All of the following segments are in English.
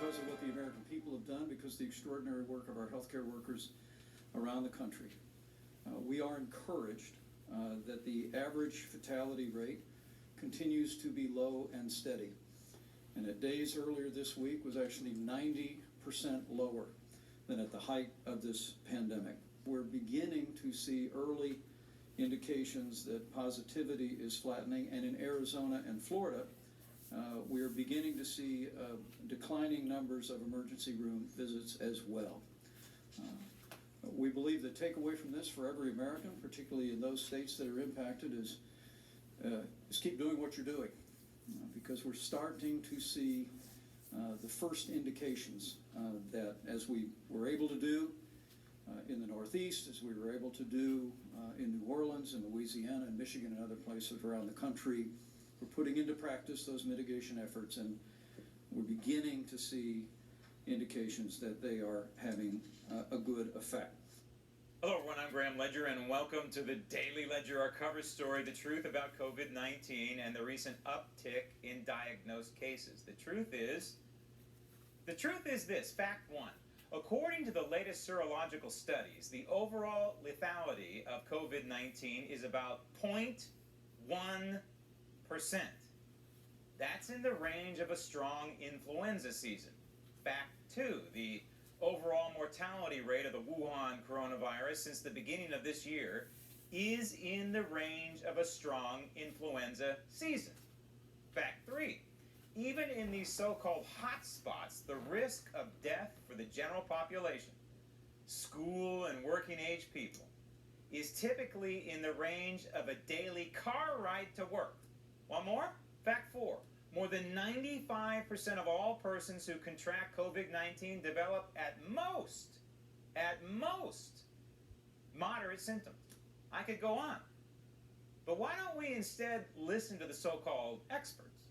because of what the American people have done, because of the extraordinary work of our healthcare workers around the country. We are encouraged that the average fatality rate continues to be low and steady. And at days earlier this week was actually 90% lower than at the height of this pandemic. We're beginning to see early indications that positivity is flattening, and in Arizona and Florida, we are beginning to see declining numbers of emergency room visits as well. We believe the takeaway from this for every American, particularly in those states that are impacted, is keep doing what you're doing, because we're starting to see the first indications that, as we were able to do in the Northeast, as we were able to do in New Orleans and Louisiana and Michigan and other places around the country, we're putting into practice those mitigation efforts, and we're beginning to see indications that they are having a good effect. Hello everyone, I'm Graham Ledger, and welcome to the Daily Ledger, our cover story, the truth about COVID-19 and the recent uptick in diagnosed cases. The truth is this, fact one. According to the latest serological studies, the overall lethality of COVID-19 is about 0.1%. That's in the range of a strong influenza season. Fact two, the overall mortality rate of the Wuhan coronavirus since the beginning of this year is in the range of a strong influenza season. Fact three, even in these so-called hot spots, the risk of death for the general population, school and working age people, is typically in the range of a daily car ride to work. One more? Fact four. More than 95% of all persons who contract COVID-19 develop at most, moderate symptoms. I could go on. But why don't we instead listen to the so-called experts?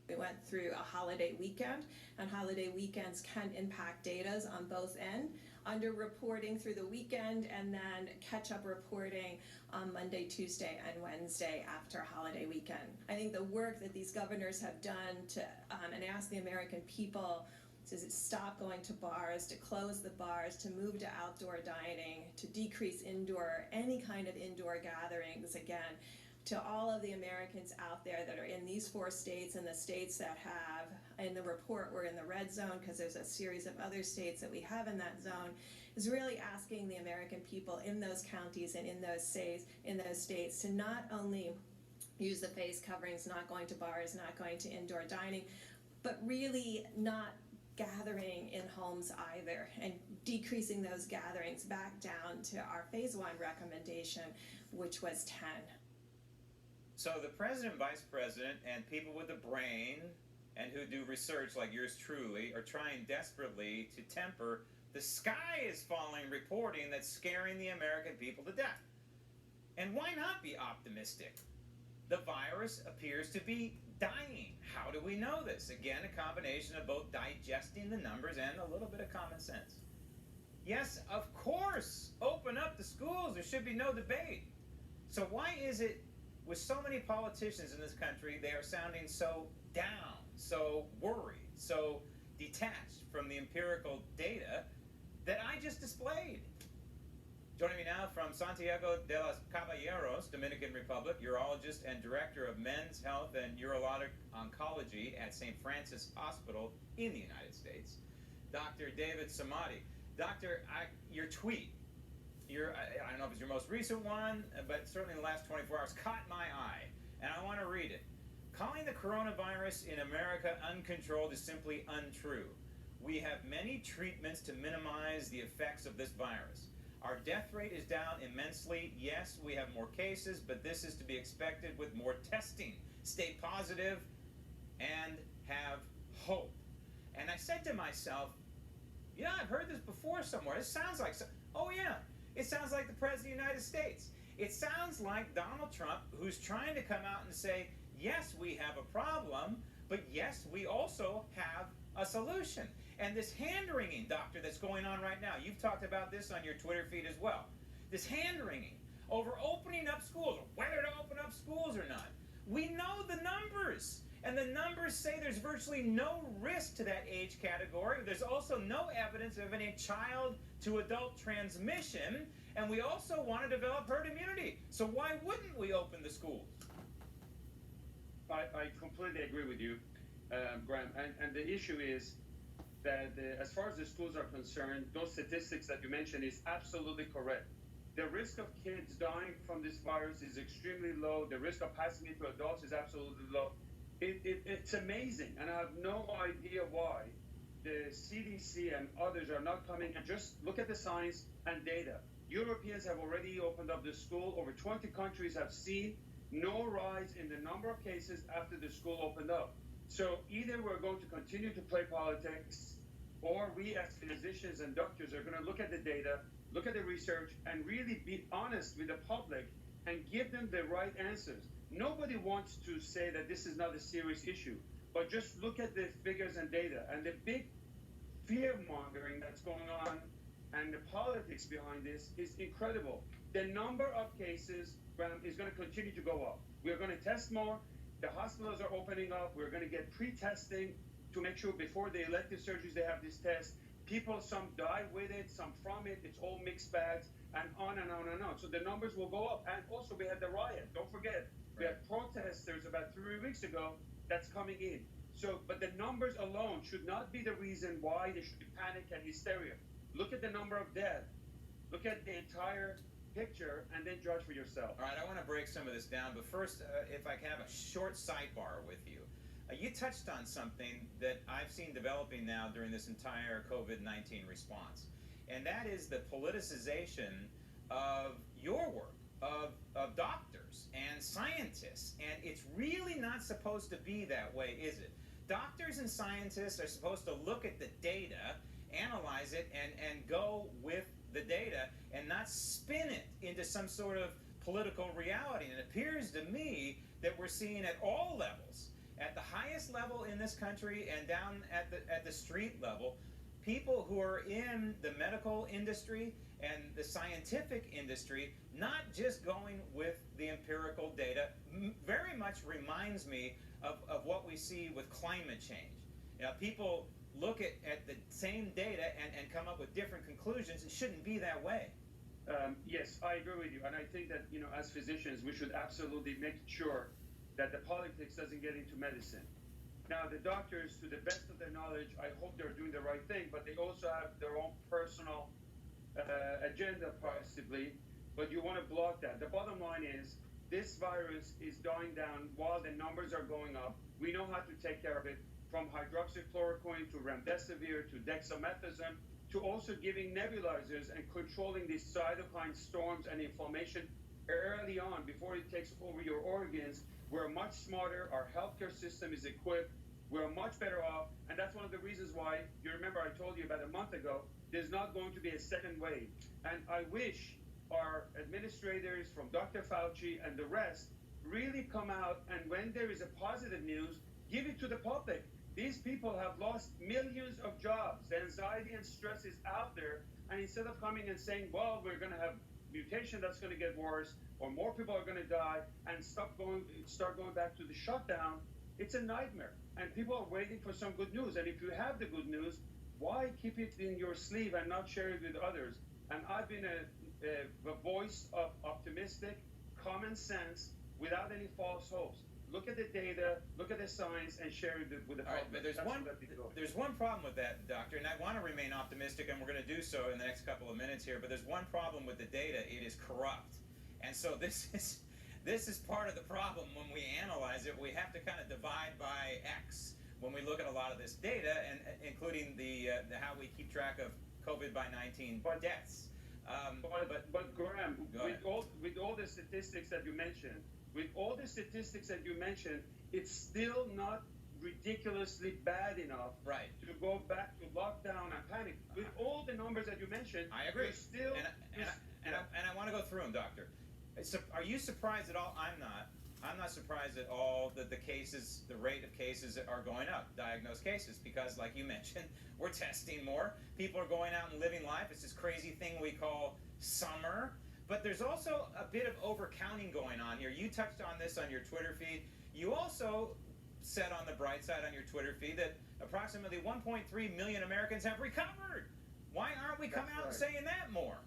We went through a holiday weekend, and holiday weekends can impact data on both ends, under-reporting through the weekend and then catch-up reporting on Monday, Tuesday, and Wednesday after holiday weekend. I think the work that these governors have done to and ask the American people to stop going to bars, to close the bars, to move to outdoor dining, to decrease any kind of indoor gatherings again, to all of the Americans out there that are in these 4 states and the states that have, in the report we're in the red zone because there's a series of other states that we have in that zone, is really asking the American people in those counties and in those states to not only use the face coverings, not going to bars, not going to indoor dining, but really not gathering in homes either, and decreasing those gatherings back down to our phase 1 recommendation, which was 10. So the president, vice president, and people with a brain and who do research like yours truly are trying desperately to temper the sky is falling reporting that's scaring the American people to death. And why not be optimistic? The virus appears to be dying. How do we know this? Again, a combination of both digesting the numbers and a little bit of common sense. Yes, of course, open up the schools. There should be no debate. So why is it with so many politicians in this country, they are sounding so down, so worried, so detached from the empirical data that I just displayed? Joining me now from Santiago de los Caballeros, Dominican Republic, urologist and director of men's health and urologic oncology at St. Francis Hospital in the United States, Dr. David Samadi. Doctor, your tweet, I don't know if it's your most recent one, but certainly in the last 24 hours, caught my eye, and I want to read it. Calling the coronavirus in America uncontrolled is simply untrue. We have many treatments to minimize the effects of this virus. Our death rate is down immensely. Yes, we have more cases, but this is to be expected with more testing. Stay positive and have hope. And I said to myself, yeah, I've heard this before somewhere. It sounds like oh yeah. It sounds like the President of the United States. It sounds like Donald Trump, who's trying to come out and say, yes, we have a problem, but yes, we also have a solution. And this hand-wringing, doctor, that's going on right now, you've talked about this on your Twitter feed as well. This hand-wringing over opening up schools, or whether to open up schools or not. We know the numbers. And the numbers say there's virtually no risk to that age category. There's also no evidence of any child to adult transmission. And we also want to develop herd immunity. So why wouldn't we open the schools? I completely agree with you, Graham. And the issue is that as far as the schools are concerned, those statistics that you mentioned is absolutely correct. The risk of kids dying from this virus is extremely low. The risk of passing it to adults is absolutely low. It's amazing, and I have no idea why the CDC and others are not coming and just look at the science and data. Europeans have already opened up the school. Over 20 countries have seen no rise in the number of cases after the school opened up. So either we're going to continue to play politics, or we as physicians and doctors are going to look at the data, look at the research, and really be honest with the public and give them the right answers. Nobody wants to say that this is not a serious issue, but just look at the figures and data. And the big fear mongering that's going on and the politics behind this is incredible. The number of cases, Graham, is going to continue to go up. We're going to test more. The hospitals are opening up. We're going to get pre-testing to make sure before the elective surgeries they have this test. People, some die with it, some from it. It's all mixed bags, and on and on and on. So the numbers will go up. And also we had the riot. Don't forget, we had protesters about 3 weeks ago that's coming in. So, but the numbers alone should not be the reason why there should be panic and hysteria. Look at the number of deaths. Look at the entire picture and then judge for yourself. All right, I want to break some of this down, but first, if I can have a short sidebar with you. You touched on something that I've seen developing now during this entire COVID-19 response, and that is the politicization of your work, of doctors and scientists, and it's really not supposed to be that way, is it? Doctors and scientists are supposed to look at the data, analyze it, and go with the data and not spin it into some sort of political reality. And it appears to me that we're seeing at all levels, at the highest level in this country and down at the street level, people who are in the medical industry and the scientific industry not just going with the empirical data. Very much reminds me of what we see with climate change. You know, people look at the same data and come up with different conclusions. It shouldn't be that way. Yes, I agree with you. And I think that, you know, as physicians, we should absolutely make sure that the politics doesn't get into medicine. Now, the doctors, to the best of their knowledge, I hope they're doing the right thing, but they also have their own personal agenda, possibly, but you want to block that. The bottom line is, this virus is dying down while the numbers are going up. We know how to take care of it, from hydroxychloroquine to remdesivir to dexamethasone, to also giving nebulizers and controlling these cytokine storms and inflammation early on before it takes over your organs. We're much smarter. Our healthcare system is equipped. We're much better off. And that's one of the reasons why, you remember I told you about a month ago, there's not going to be a second wave. And I wish our administrators from Dr. Fauci and the rest really come out, and when there is a positive news, give it to the public. These people have lost millions of jobs. The anxiety and stress is out there. And instead of coming and saying, well, we're going to have mutation that's going to get worse, or more people are going to die, and start going back to the shutdown, it's a nightmare. And people are waiting for some good news. And if you have the good news, why keep it in your sleeve and not share it with others? And I've been a voice of optimistic common sense without any false hopes. Look at the data, look at the science, and share it with the public. All right, but there's one problem with that, Doctor, and I want to remain optimistic, and we're going to do so in the next couple of minutes here, but there's one problem with the data. It is corrupt. And so this is part of the problem when we analyze it. We have to kind of divide by X when we look at a lot of this data, and including the how we keep track of COVID-19 deaths. But Graham, with all the statistics that you mentioned, it's still not ridiculously bad enough to go back to lockdown and panic. With all the numbers that you mentioned, I agree. Still, and I want to go through them, Doctor. So are you surprised at all? I'm not. I'm not surprised at all that the rate of cases are going up, diagnosed cases, because like you mentioned, we're testing more. People are going out and living life. It's this crazy thing we call summer. But there's also a bit of overcounting going on here. You touched on this on your Twitter feed. You also said on the bright side on your Twitter feed that approximately 1.3 million Americans have recovered. Why aren't we coming out and saying that more?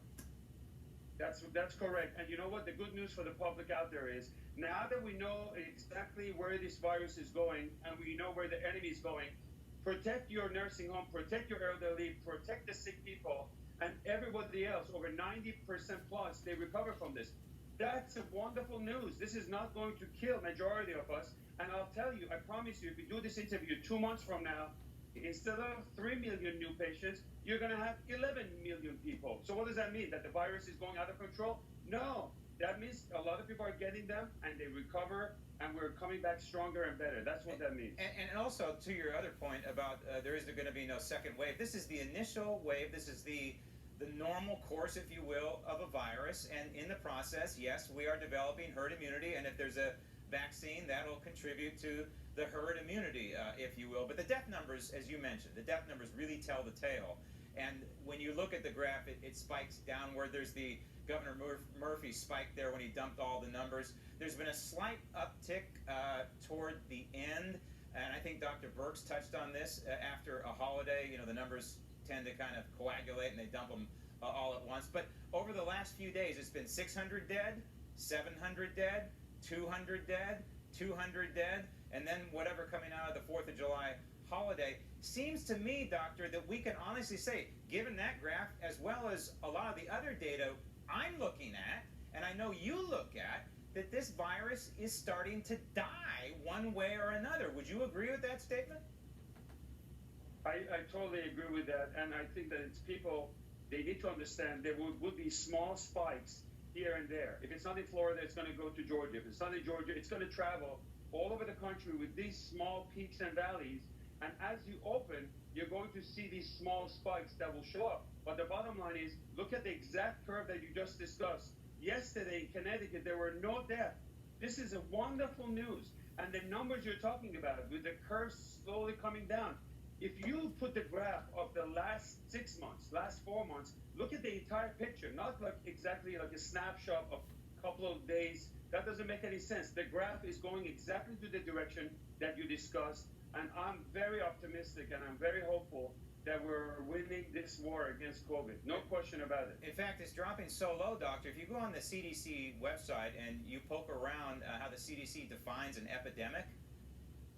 That's correct. And you know what? The good news for the public out there is now that we know exactly where this virus is going and we know where the enemy is going, protect your nursing home, protect your elderly, protect the sick people, and everybody else. Over 90% plus, they recover from this. That's a wonderful news. This is not going to kill majority of us. And I'll tell you, I promise you, if we do this interview 2 months from now, instead of 3 million new patients, you're going to have 11 million people. So what does that mean? That the virus is going out of control? No. That means a lot of people are getting them and they recover and we're coming back stronger and better. That's what that means. And also, to your other point about there is going to be no second wave, this is the initial wave. This is the normal course, if you will, of a virus. And in the process, yes, we are developing herd immunity. And if there's a vaccine, that'll contribute to the herd immunity, if you will. But the death numbers, as you mentioned, the death numbers really tell the tale. And when you look at the graph, it spikes downward. There's the Governor Murphy spike there when he dumped all the numbers. There's been a slight uptick toward the end. And I think Dr. Birx touched on this after a holiday. You know, the numbers tend to kind of coagulate and they dump them all at once. But over the last few days, it's been 600 dead, 700 dead, 200 dead, 200 dead, and then whatever coming out of the 4th of July holiday. Seems to me, doctor, that we can honestly say, given that graph, as well as a lot of the other data I'm looking at, and I know you look at, that this virus is starting to die one way or another. Would you agree with that statement? I totally agree with that, and I think that it's people, they need to understand there would be small spikes here and there. If it's not in Florida, it's going to go to Georgia. If it's not in Georgia, it's going to travel all over the country with these small peaks and valleys. And as you open, you're going to see these small spikes that will show up. But the bottom line is, look at the exact curve that you just discussed. Yesterday in Connecticut, there were no deaths. This is a wonderful news. And the numbers you're talking about, with the curve slowly coming down, if you put the graph of the last 6 months, last 4 months, look at the entire picture, not like exactly like a snapshot of a couple of days. That doesn't make any sense. The graph is going exactly to the direction that you discussed. And I'm very optimistic and I'm very hopeful that we're winning this war against COVID. No question about it. In fact, it's dropping so low, doctor. If you go on the CDC website and you poke around how the CDC defines an epidemic,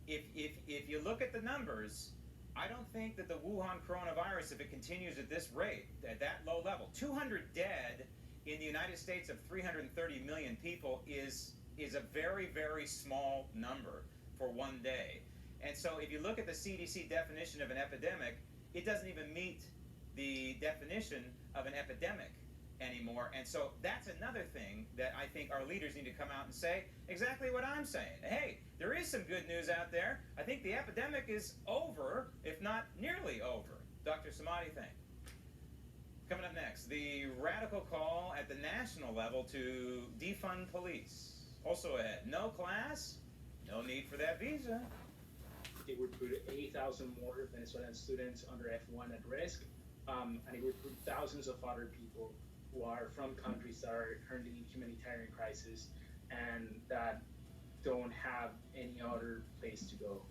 if you look at the numbers, I don't think that the Wuhan coronavirus, if it continues at this rate, at that low level, 200 dead in the United States of 330 million people is a very, very small number for one day. And so if you look at the CDC definition of an epidemic, it doesn't even meet the definition of an epidemic anymore. And so that's another thing that I think our leaders need to come out and say exactly what I'm saying. Hey, there is some good news out there. I think the epidemic is over, if not nearly over. Dr. Samadi, thank you. Coming up next, the radical call at the national level to defund police. Also ahead, no class, no need for that visa. It would put 80,000 more Venezuelan students under F1 at risk, and it would put thousands of other people who are from countries that are currently in humanitarian crisis and that don't have any other place to go.